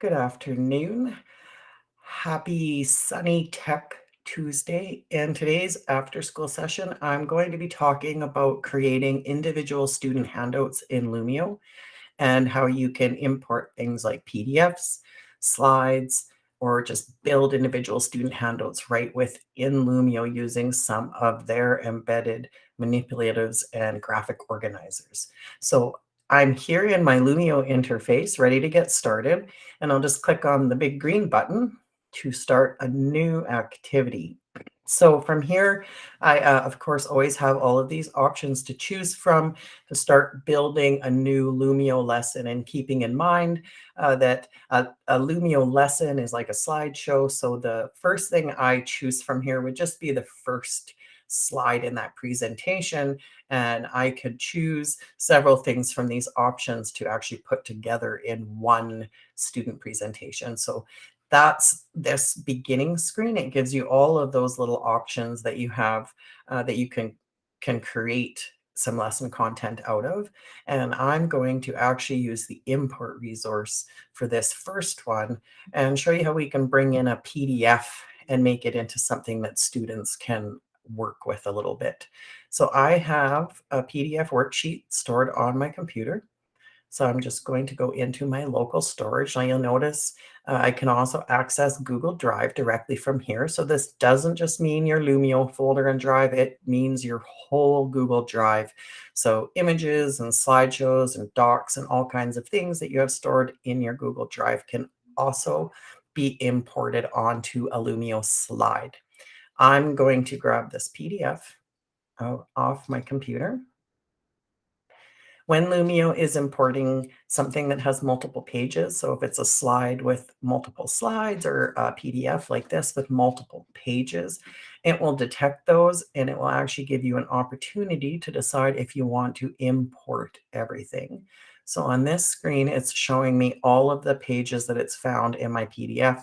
Good afternoon. Happy sunny Tech Tuesday. In today's after school session, I'm going to be talking about creating individual student handouts in Lumio and how you can import things like PDFs, slides, or just build individual student handouts right within Lumio using some of their embedded manipulatives and graphic organizers. So I'm here in my Lumio interface, ready to get started, and I'll just click on the big green button to start a new activity. So from here, I, of course, always have all of these options to choose from to start building a new Lumio lesson, and keeping in mind that a Lumio lesson is like a slideshow. So the first thing I choose from here would just be the first slide in that presentation. And I could choose several things from these options to actually put together in one student presentation. So that's this beginning screen. It gives you all of those little options that you have that you can create some lesson content out of. And I'm going to actually use the import resource for this first one and show you how we can bring in a PDF and make it into something that students can work with a little bit. So I have a PDF worksheet stored on my computer. So I'm just going to go into my local storage. Now you'll notice I can also access Google Drive directly from here. So this doesn't just mean your Lumio folder and drive, it means your whole Google Drive. So images and slideshows and docs and all kinds of things that you have stored in your Google Drive can also be imported onto a Lumio slide. I'm going to grab this PDF off my computer. When Lumio is importing something that has multiple pages, so if it's a slide with multiple slides or a PDF like this with multiple pages, it will detect those and it will actually give you an opportunity to decide if you want to import everything. So on this screen, it's showing me all of the pages that it's found in my PDF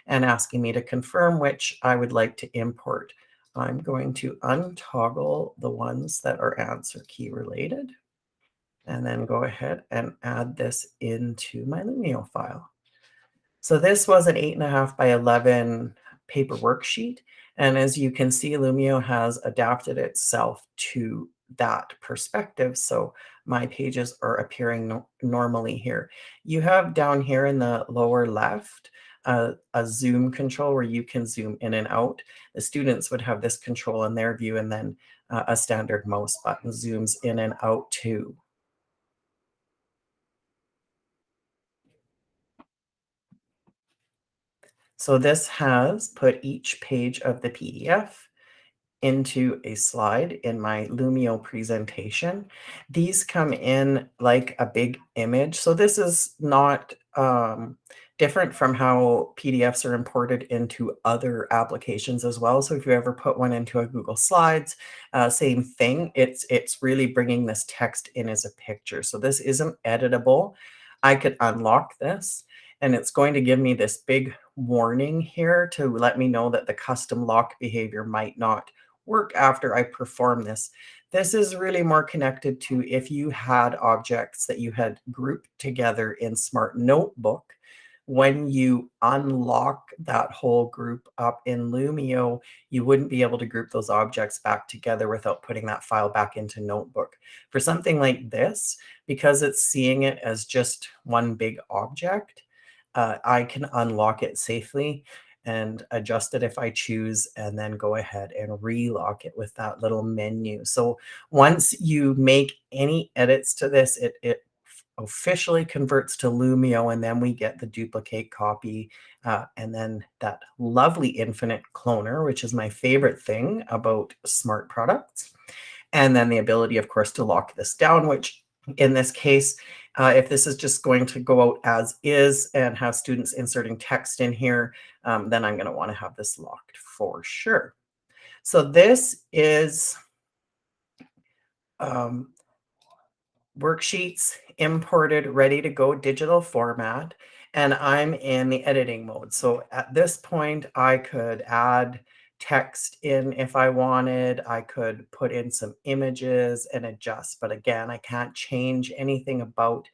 and asking me to confirm which I would like to import. I'm going to untoggle the ones that are answer key related, and then go ahead and add this into my Lumio file. So this was an 8.5 by 11 paper worksheet. And as you can see, Lumio has adapted itself to that perspective. So my pages are appearing normally here. You have down here in the lower left a zoom control where you can zoom in and out. The students would have this control in their view, and then a standard mouse button zooms in and out too. So this has put each page of the PDF into a slide in my Lumio presentation. These come in like a big image. So this is not different from how PDFs are imported into other applications as well. So if you ever put one into a Google Slides, same thing. It's really bringing this text in as a picture. So this isn't editable. I could unlock this, and it's going to give me this big warning here to let me know that the custom lock behavior might not work after I perform this. This is really more connected to if you had objects that you had grouped together in Smart Notebook. When you unlock that whole group up in Lumio, you wouldn't be able to group those objects back together without putting that file back into Notebook. For something like this, because it's seeing it as just one big object, I can unlock it safely and adjust it if I choose, and then go ahead and relock it with that little menu. So once you make any edits to this, it officially converts to Lumio, and then we get the duplicate copy, and then that lovely infinite cloner, which is my favorite thing about smart products. And then the ability, of course, to lock this down, which in this case, if this is just going to go out as is and have students inserting text in here, then I'm going to want to have this locked for sure. So this is um, worksheets imported, ready to go digital format, and I'm in the editing mode. So at this point, I could add text in if I wanted. I could put in some images and adjust, but again, I can't change anything about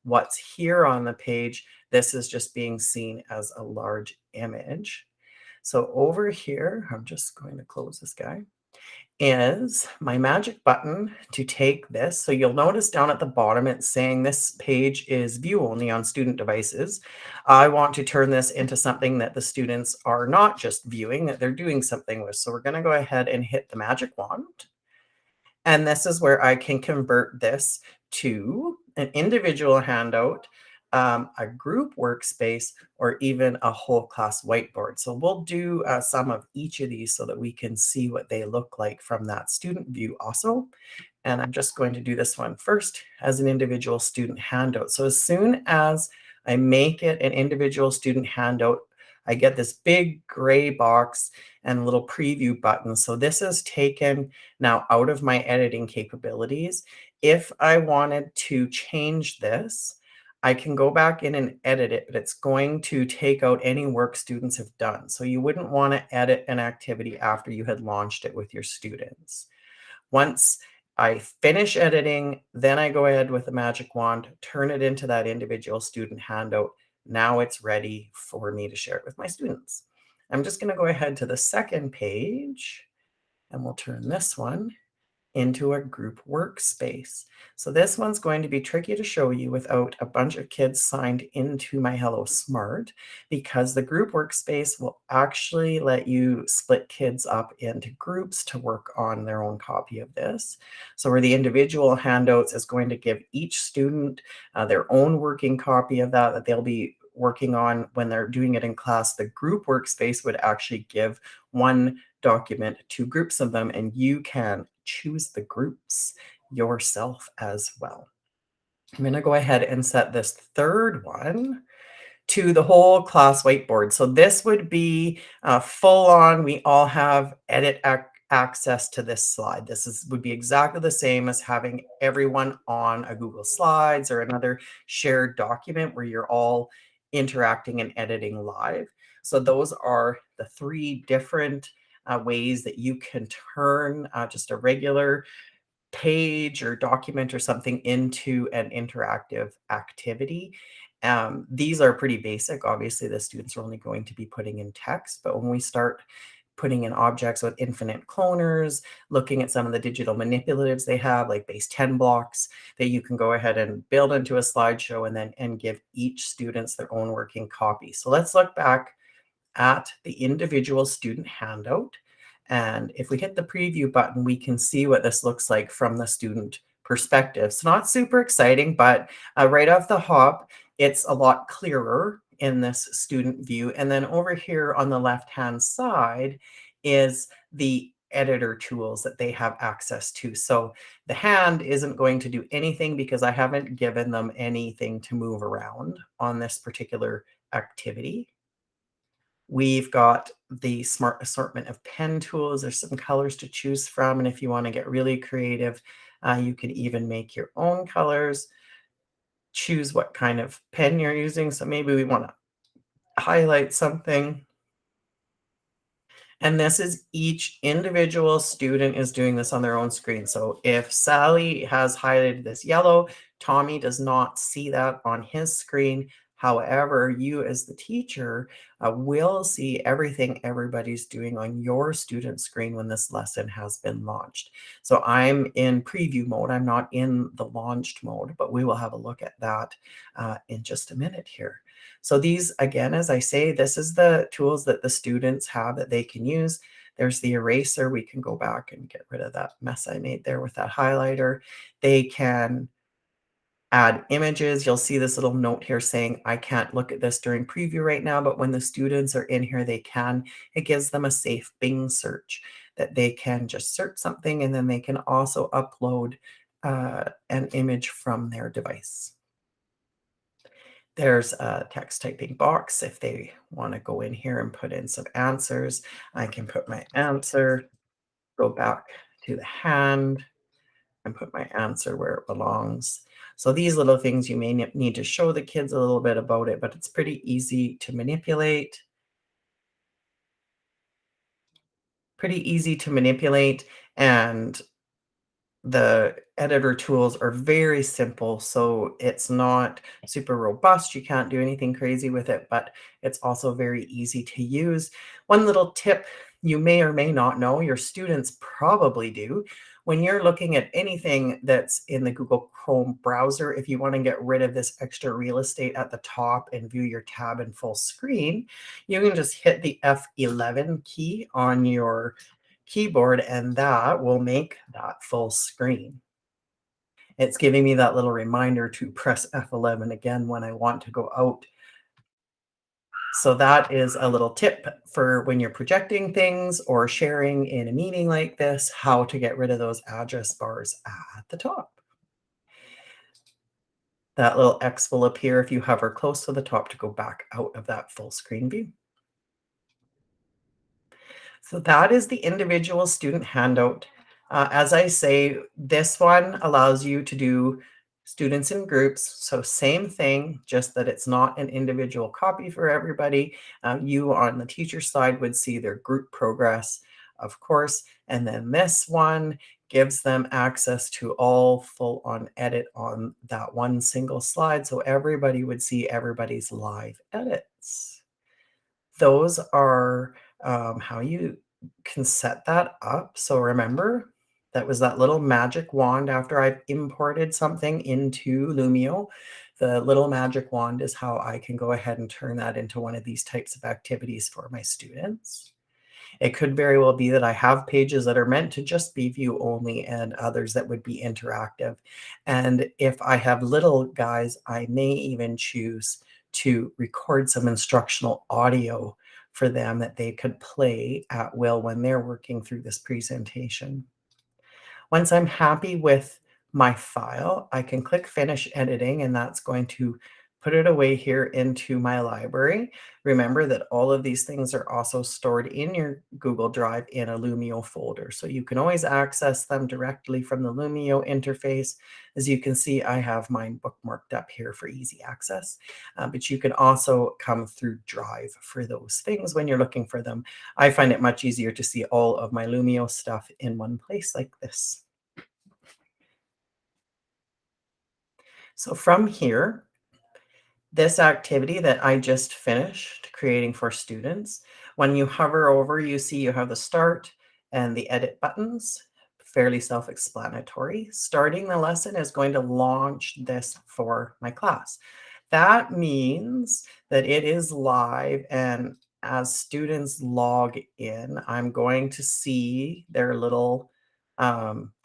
what's here on the page, this is just being seen as a large image. So over here, I'm just going to close this guy, is my magic button to take this. So you'll notice down at the bottom, it's saying this page is view only on student devices. I want to turn this into something that the students are not just viewing, that they're doing something with. So we're going to go ahead and hit the magic wand. And this is where I can convert this to an individual handout, a group workspace, or even a whole class whiteboard. So we'll do some of each of these so that we can see what they look like from that student view also. And I'm just going to do this one first as an individual student handout. So as soon as I make it an individual student handout, I get this big gray box and a little preview button. So this is taken now out of my editing capabilities. If I wanted to change this, I can go back in and edit it, but it's going to take out any work students have done. So you wouldn't want to edit an activity after you had launched it with your students. Once I finish editing, then I go ahead with the magic wand, turn it into that individual student handout. Now it's ready for me to share it with my students. I'm just going to go ahead to the second page, and we'll turn this one into a group workspace. So this one's going to be tricky to show you without a bunch of kids signed into my Hello Smart, because the group workspace will actually let you split kids up into groups to work on their own copy of this. So where the individual handouts is going to give each student their own working copy of that they'll be working on when they're doing it in class, the group workspace would actually give one document to groups of them, and you can choose the groups yourself as well. I'm going to go ahead and set this third one to the whole class whiteboard. So this would be full on. We all have edit access to this slide. Would be exactly the same as having everyone on a Google Slides or another shared document where you're all interacting and editing live. So those are the three different ways that you can turn just a regular page or document or something into an interactive activity. These are pretty basic. Obviously, the students are only going to be putting in text, but when we start putting in objects with infinite cloners, looking at some of the digital manipulatives they have, like base 10 blocks, that you can go ahead and build into a slideshow and give each students their own working copy. So let's look back at the individual student handout. And if we hit the preview button, we can see what this looks like from the student perspective. It's not super exciting, but right off the hop, it's a lot clearer in this student view. And then over here on the left-hand side is the editor tools that they have access to. So the hand isn't going to do anything because I haven't given them anything to move around on this particular activity. We've got the smart assortment of pen tools. There's some colors to choose from. And if you want to get really creative, you can even make your own colors, choose what kind of pen you're using. So maybe we want to highlight something. And this is each individual student is doing this on their own screen. So if Sally has highlighted this yellow, Tommy does not see that on his screen. However, you as the teacher will see everything everybody's doing on your student screen when this lesson has been launched. So I'm in preview mode. I'm not in the launched mode, but we will have a look at that in just a minute here. So these, again, as I say, this is the tools that the students have that they can use. There's the eraser. We can go back and get rid of that mess I made there with that highlighter. They can add images. You'll see this little note here saying, I can't look at this during preview right now, but when the students are in here, they can. It gives them a safe Bing search that they can just search something, and then they can also upload an image from their device. There's a text typing box. If they want to go in here and put in some answers, I can put my answer, go back to the hand, and put my answer where it belongs. So these little things you may need to show the kids a little bit about it, but it's pretty easy to manipulate. Pretty easy to manipulate. And The editor tools are very simple, so it's not super robust. You can't do anything crazy with it, but it's also very easy to use. One little tip you may or may not know, your students probably do. When you're looking at anything that's in the Google Chrome browser, if you want to get rid of this extra real estate at the top and view your tab in full screen, you can just hit the F11 key on your keyboard, and that will make that full screen. It's giving me that little reminder to press F11 again when I want to go out. So that is a little tip for when you're projecting things or sharing in a meeting like this, how to get rid of those address bars at the top. That little X will appear if you hover close to the top to go back out of that full screen view. So that is the individual student handout. As I say, this one allows you to do students in groups. So same thing, just that it's not an individual copy for everybody. You on the teacher side would see their group progress, of course. And then this one gives them access to all full on edit on that one single slide. So everybody would see everybody's live edits. Those are how you can set that up. So remember, that was that little magic wand after I've imported something into Lumio. The little magic wand is how I can go ahead and turn that into one of these types of activities for my students. It could very well be that I have pages that are meant to just be view only and others that would be interactive. And if I have little guys, I may even choose to record some instructional audio for them that they could play at will when they're working through this presentation. Once I'm happy with my file, I can click Finish Editing, and that's going to put it away here into my library. Remember that all of these things are also stored in your Google Drive in a Lumio folder, so you can always access them directly from the Lumio interface. As you can see, I have mine bookmarked up here for easy access, but you can also come through Drive for those things when you're looking for them. I find it much easier to see all of my Lumio stuff in one place like this. So from here, this activity that I just finished creating for students, when you hover over, you see you have the start and the edit buttons, fairly self-explanatory. Starting the lesson is going to launch this for my class. That means that it is live, and as students log in, I'm going to see their little,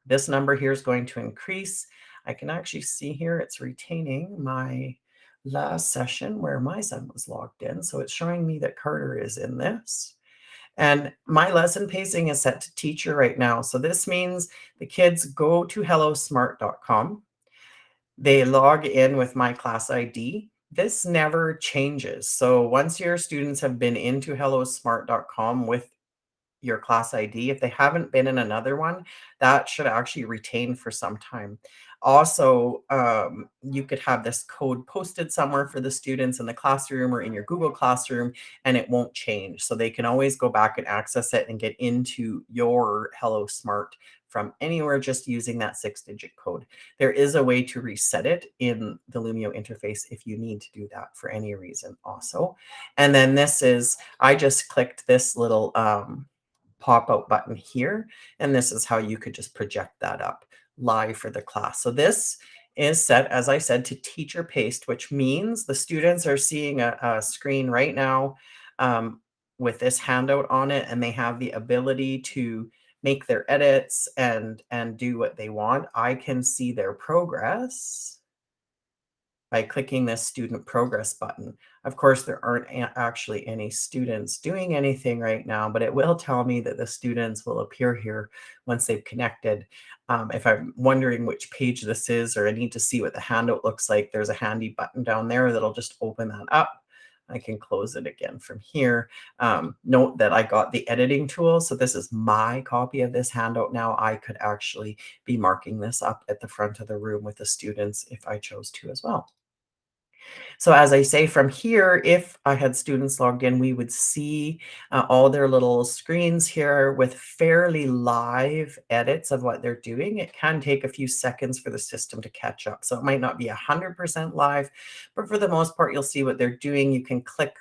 this number here is going to increase. I can actually see here it's retaining my last session where my son was logged in. So it's showing me that Carter is in this. And my lesson pacing is set to teacher right now. So this means the kids go to hellosmart.com. They log in with my class ID. This never changes. So once your students have been into hellosmart.com with your class ID. If they haven't been in another one, that should actually retain for some time. Also, you could have this code posted somewhere for the students in the classroom or in your Google Classroom, and it won't change. So they can always go back and access it and get into your Hello Smart from anywhere just using that 6-digit code. There is a way to reset it in the Lumio interface if you need to do that for any reason also. And then this is, I just clicked this little pop-out button here, and this is how you could just project that up live for the class. So this is set, as I said, to teacher paced, which means the students are seeing a screen right now with this handout on it, and they have the ability to make their edits and do what they want. I can see their progress by clicking this student progress button. Of course, there aren't actually any students doing anything right now, but it will tell me that the students will appear here once they've connected. If I'm wondering which page this is, or I need to see what the handout looks like, there's a handy button down there that'll just open that up. I can close it again from here. Note that I got the editing tool. So this is my copy of this handout now. I could actually be marking this up at the front of the room with the students if I chose to as well. So as I say from here, if I had students logged in, we would see all their little screens here with fairly live edits of what they're doing. It can take a few seconds for the system to catch up. So it might not be 100% live, but for the most part, you'll see what they're doing. You can click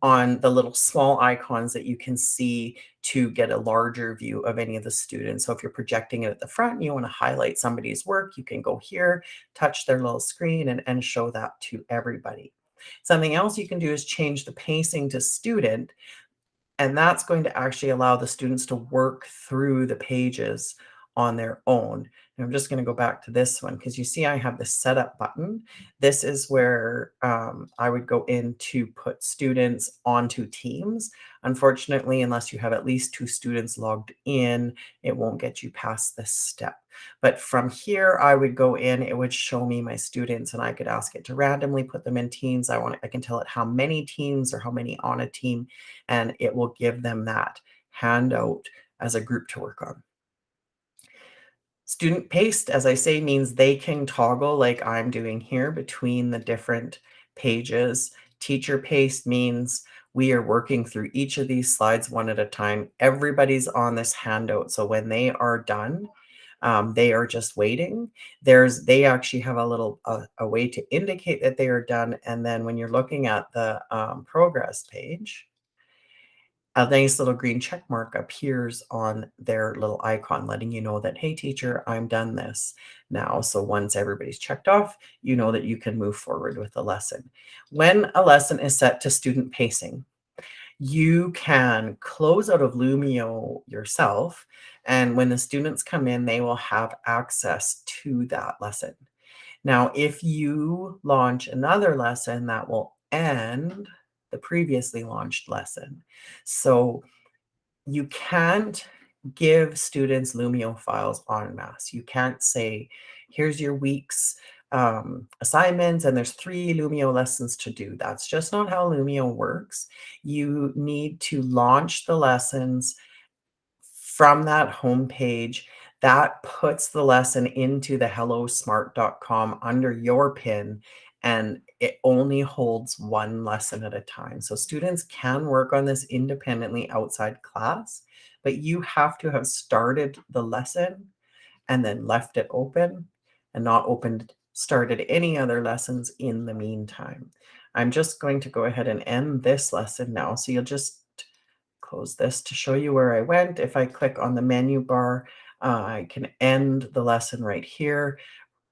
on the little small icons that you can see to get a larger view of any of the students. So if you're projecting it at the front and you want to highlight somebody's work, you can go here, touch their little screen and show that to everybody. Something else you can do is change the pacing to student, and that's going to actually allow the students to work through the pages on their own. And I'm just going to go back to this one because you see I have the setup button. This is where I would go in to put students onto teams. Unfortunately, unless you have at least 2 students logged in, it won't get you past this step. But from here, I would go in, it would show me my students, and I could ask it to randomly put them in teams. I can tell it how many teams or how many on a team, and it will give them that handout as a group to work on. Student paced, as I say, means they can toggle like I'm doing here between the different pages. Teacher paced means we are working through each of these slides one at a time. Everybody's on this handout. So when they are done, they are just waiting. They actually have a little a way to indicate that they are done. And then when you're looking at the progress page, a nice little green check mark appears on their little icon, letting you know that, hey, teacher, I'm done this now. So once everybody's checked off, you know that you can move forward with the lesson. When a lesson is set to student pacing, you can close out of Lumio yourself. And when the students come in, they will have access to that lesson. Now, if you launch another lesson, that will end the previously launched lesson. So you can't give students Lumio files en masse. You can't say, here's your week's assignments, and there's 3 Lumio lessons to do. That's just not how Lumio works. You need to launch the lessons from that homepage. That puts the lesson into the hellosmart.com under your pin, and it only holds one lesson at a time. So students can work on this independently outside class, but you have to have started the lesson and then left it open and not started any other lessons in the meantime. I'm just going to go ahead and end this lesson now. So you'll just close this to show you where I went. If I click on the menu bar, I can end the lesson right here.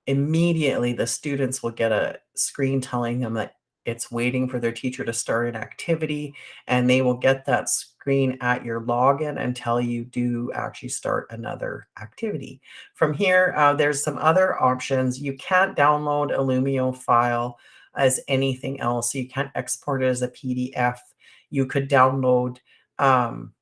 Immediately, the students will get a screen telling them that it's waiting for their teacher to start an activity, and they will get that screen at your login until you do actually start another activity. From here, there's some other options. You can't download a Lumio file as anything else. So you can't export it as a PDF. You could download um,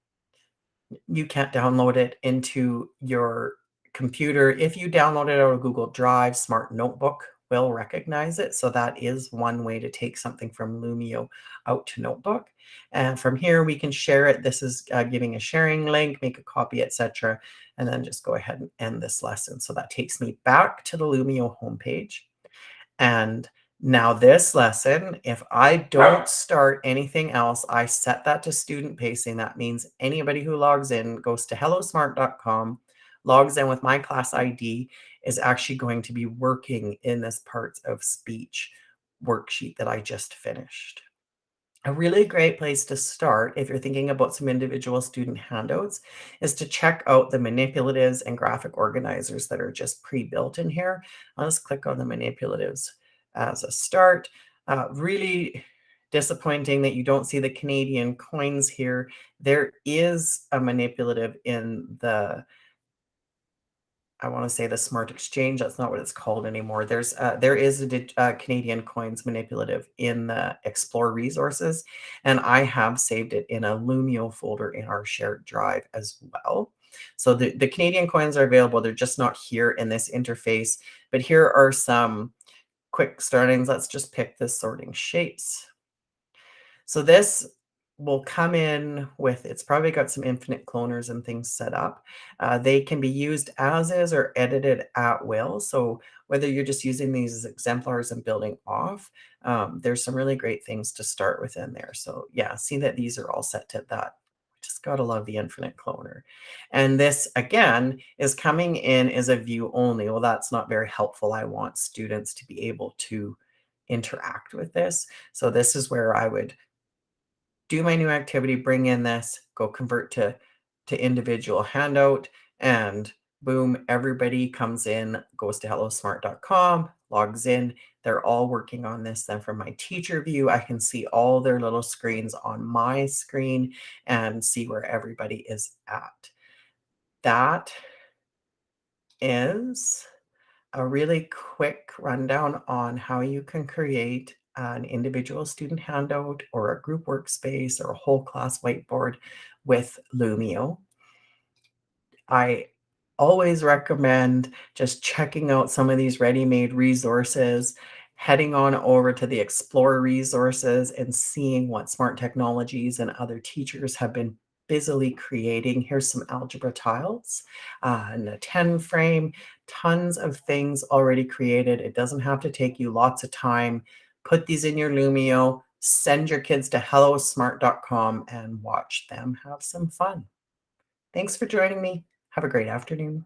you can't download it into your computer. If you download it out of Google Drive, Smart Notebook will recognize it. So that is one way to take something from Lumio out to Notebook. And from here, we can share it. This is giving a sharing link, make a copy, etc. And then just go ahead and end this lesson. So that takes me back to the Lumio homepage. And now this lesson, if I don't start anything else, I set that to student pacing. That means anybody who logs in goes to hellosmart.com, logs in with my class ID, is actually going to be working in this parts of speech worksheet that I just finished. A really great place to start if you're thinking about some individual student handouts is to check out the manipulatives and graphic organizers that are just pre-built in here. I'll just click on the manipulatives as a start. Really disappointing that you don't see the Canadian coins here. There is a manipulative in the I want to say the Smart Exchange. That's not what it's called anymore. There is a Canadian coins manipulative in the Explore resources, and I have saved it in a Lumio folder in our shared drive as well. So the Canadian coins are available. They're just not here in this interface. But here are some quick startings. Let's just pick the sorting shapes. So this will come in with it's probably got some infinite cloners and things set up. They can be used as is or edited at will. So whether you're just using these as exemplars and building off, there's some really great things to start with in there. So yeah, see that these are all set to that. Just gotta love the infinite cloner. And this again is coming in as a view only. Well, that's not very helpful. I want students to be able to interact with this. So this is where I would do my new activity, bring in this, go convert to individual handout, and boom, everybody comes in, goes to hellosmart.com, logs in. They're all working on this. Then from my teacher view, I can see all their little screens on my screen and see where everybody is at. That is a really quick rundown on how you can create an individual student handout or a group workspace or a whole class whiteboard with Lumio. I always recommend just checking out some of these ready-made resources, heading on over to the Explore resources and seeing what smart technologies and other teachers have been busily creating. Here's some algebra tiles and a 10 frame, tons of things already created. It doesn't have to take you lots of time. Put these in your Lumio, send your kids to hellosmart.com and watch them have some fun. Thanks for joining me. Have a great afternoon.